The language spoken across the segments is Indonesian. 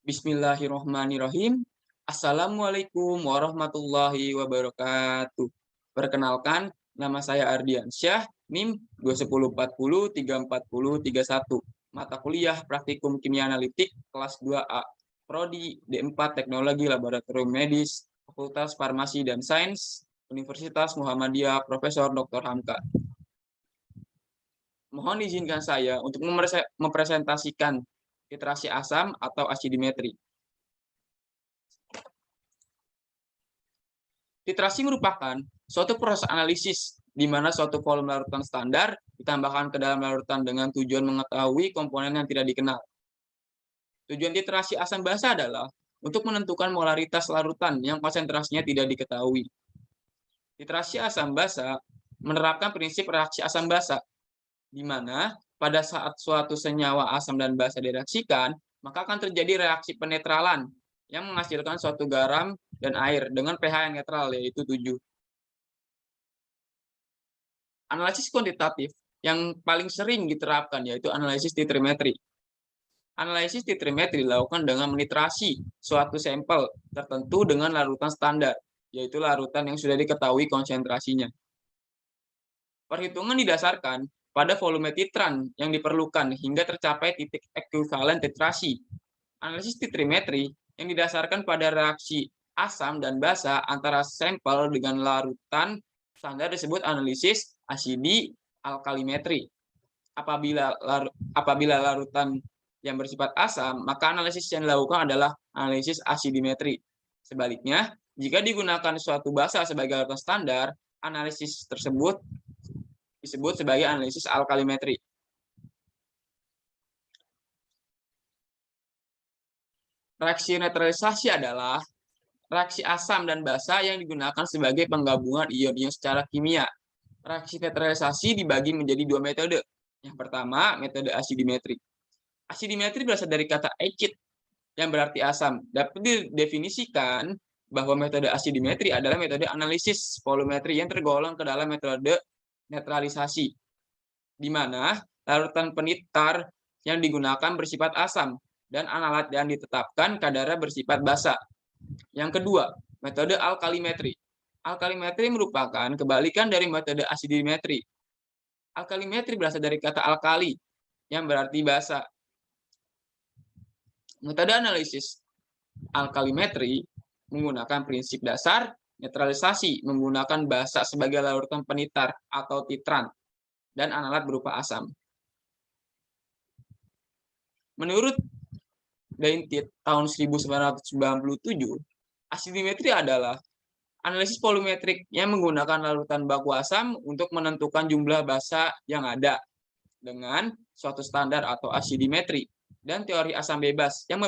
Bismillahirrohmanirrohim. Assalamualaikum warahmatullahi wabarakatuh. Perkenalkan, nama saya Ardiansyah, NIM 21040340331. Mata kuliah Praktikum Kimia Analitik kelas 2A. Prodi D4 Teknologi Laboratorium Medis, Fakultas Farmasi dan Sains, Universitas Muhammadiyah Profesor Dr. Hamka. Mohon izinkan saya untuk mempresentasikan titrasi asam atau asidimetri. Titrasi merupakan suatu proses analisis di mana suatu volume larutan standar ditambahkan ke dalam larutan dengan tujuan mengetahui komponen yang tidak dikenal. Tujuan titrasi asam basa adalah untuk menentukan molaritas larutan yang konsentrasinya tidak diketahui. Titrasi asam basa menerapkan prinsip reaksi asam basa, di mana pada saat suatu senyawa asam dan basa direaksikan, maka akan terjadi reaksi penetralan yang menghasilkan suatu garam dan air dengan pH yang netral, yaitu 7. Analisis kuantitatif yang paling sering diterapkan yaitu analisis titrimetri. Analisis titrimetri dilakukan dengan menitrasi suatu sampel tertentu dengan larutan standar, yaitu larutan yang sudah diketahui konsentrasinya. Perhitungan didasarkan pada volume titran yang diperlukan hingga tercapai titik ekuivalen titrasi. Analisis titrimetri yang didasarkan pada reaksi asam dan basa antara sampel dengan larutan standar disebut analisis asidi-alkalimetri. Apabila larutan yang bersifat asam, maka analisis yang dilakukan adalah analisis asidimetri. Sebaliknya, jika digunakan suatu basa sebagai larutan standar, analisis tersebut disebut sebagai analisis alkalimetri. Reaksi netralisasi adalah reaksi asam dan basa yang digunakan sebagai penggabungan ion-ion secara kimia. Reaksi netralisasi dibagi menjadi 2 metode. Yang pertama, metode asidimetri. Asidimetri berasal dari kata acid, yang berarti asam. Dapat didefinisikan bahwa metode asidimetri adalah metode analisis volumetri yang tergolong ke dalam metode netralisasi, di mana larutan penitar yang digunakan bersifat asam dan analat yang ditetapkan kadarnya bersifat basa. Yang kedua, metode alkalimetri. Alkalimetri merupakan kebalikan dari metode asidimetri. Alkalimetri berasal dari kata alkali, yang berarti basa. Metode analisis alkalimetri menggunakan prinsip dasar netralisasi menggunakan basa sebagai larutan penitar atau titran dan analat berupa asam. Menurut Daintit tahun 1997, asidimetri adalah analisis volumetrik yang menggunakan larutan baku asam untuk menentukan jumlah basa yang ada dengan suatu standar atau asidimetri, dan teori asam bebas yang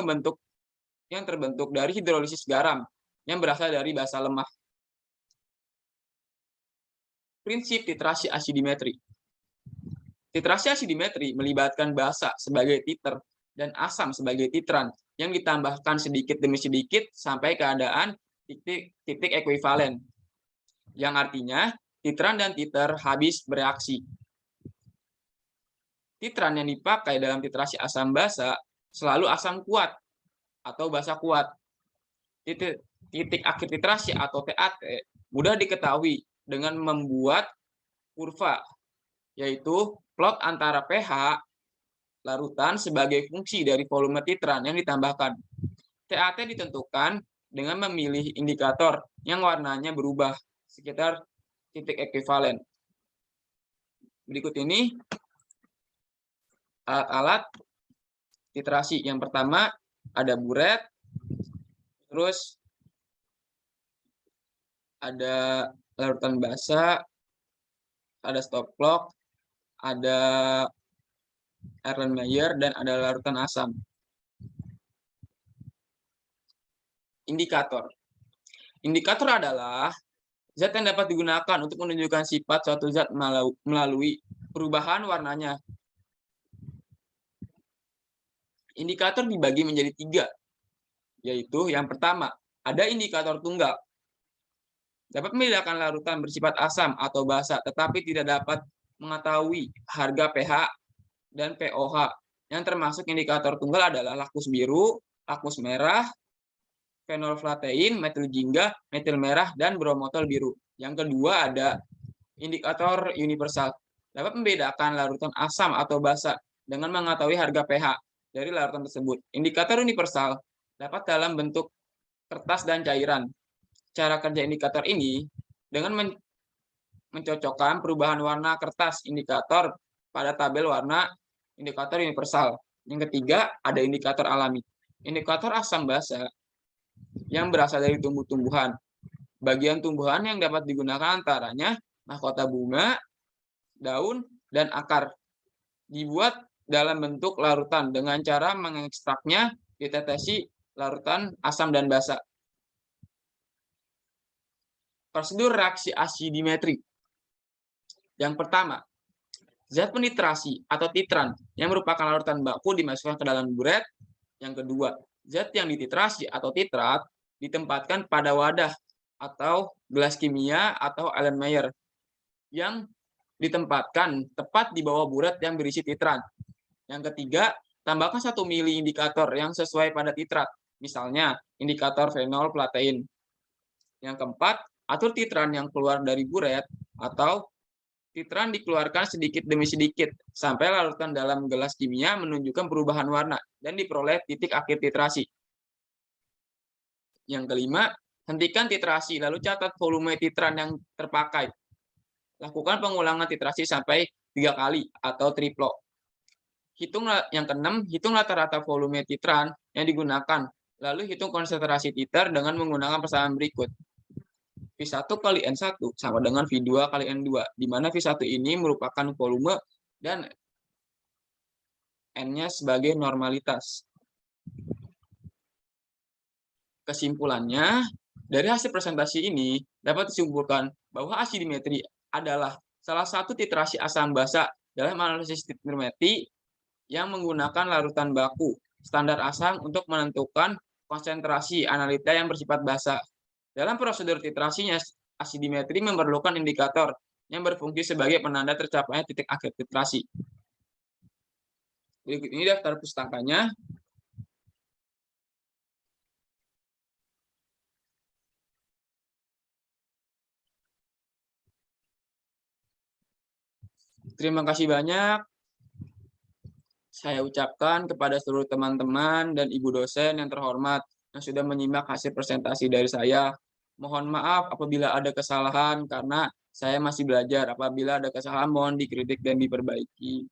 terbentuk dari hidrolisis garam yang berasal dari basa lemah. Prinsip titrasi asidimetri. Titrasi asidimetri melibatkan basa sebagai titer dan asam sebagai titran yang ditambahkan sedikit demi sedikit sampai keadaan titik ekuivalen, yang artinya titran dan titer habis bereaksi. Titran yang dipakai dalam titrasi asam basa selalu asam kuat atau basa kuat. Titik akhir titrasi atau TAT mudah diketahui dengan membuat kurva, yaitu plot antara pH larutan sebagai fungsi dari volume titran yang ditambahkan. TAT ditentukan dengan memilih indikator yang warnanya berubah sekitar titik ekuivalen. Berikut ini alat-alat titrasi. Yang pertama ada buret, terus ada larutan basa, ada stop clock, ada Erlenmeyer, dan ada larutan asam. Indikator. Indikator adalah zat yang dapat digunakan untuk menunjukkan sifat suatu zat melalui perubahan warnanya. Indikator dibagi menjadi 3, yaitu yang pertama, ada indikator tunggal. Dapat membedakan larutan bersifat asam atau basa, tetapi tidak dapat mengetahui harga pH dan pOH. Yang termasuk indikator tunggal adalah lakus biru, akmus merah, fenolflatein, metil jingga, metil merah, dan bromotol biru. Yang kedua ada indikator universal. Dapat membedakan larutan asam atau basa dengan mengetahui harga pH dari larutan tersebut. Indikator universal dapat dalam bentuk kertas dan cairan. Cara kerja indikator ini dengan mencocokkan perubahan warna kertas indikator pada tabel warna indikator universal. Yang ketiga, ada indikator alami. Indikator asam basa yang berasal dari tumbuh-tumbuhan. Bagian tumbuhan yang dapat digunakan antaranya mahkota bunga, daun, dan akar. Dibuat dalam bentuk larutan dengan cara mengekstraknya ditetesi larutan asam dan basa. Prosedur reaksi asidimetri. Yang pertama, zat penitrasi atau titran yang merupakan larutan baku dimasukkan ke dalam buret. Yang kedua, zat yang dititrasi atau titrat ditempatkan pada wadah atau gelas kimia atau Erlenmeyer yang ditempatkan tepat di bawah buret yang berisi titran. Yang ketiga, tambahkan 1 mili indikator yang sesuai pada titrat, misalnya indikator fenolflatein. Yang keempat, atur titran yang keluar dari buret atau titran dikeluarkan sedikit demi sedikit sampai larutan dalam gelas kimia menunjukkan perubahan warna dan diperoleh titik akhir titrasi. Yang kelima, hentikan titrasi lalu catat volume titran yang terpakai. Lakukan pengulangan titrasi sampai 3 kali atau triplo. Yang keenam, hitung rata-rata volume titran yang digunakan, lalu hitung konsentrasi titer dengan menggunakan persamaan berikut. V1 kali N1 sama dengan V2 kali N2, di mana V1 ini merupakan volume dan N-nya sebagai normalitas. Kesimpulannya, dari hasil presentasi ini dapat disimpulkan bahwa asidimetri adalah salah satu titrasi asam basa dalam analisis titrimetri yang menggunakan larutan baku standar asam untuk menentukan konsentrasi analita yang bersifat basa. Dalam prosedur titrasinya, asidimetri memerlukan indikator yang berfungsi sebagai penanda tercapainya titik akhir titrasi. Berikut ini daftar pustakanya. Terima kasih banyak. Saya ucapkan kepada seluruh teman-teman dan ibu dosen yang terhormat yang sudah menyimak hasil presentasi dari saya. Mohon maaf apabila ada kesalahan karena saya masih belajar. Apabila ada kesalahan mohon dikritik dan diperbaiki.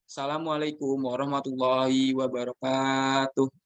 Assalamualaikum warahmatullahi wabarakatuh.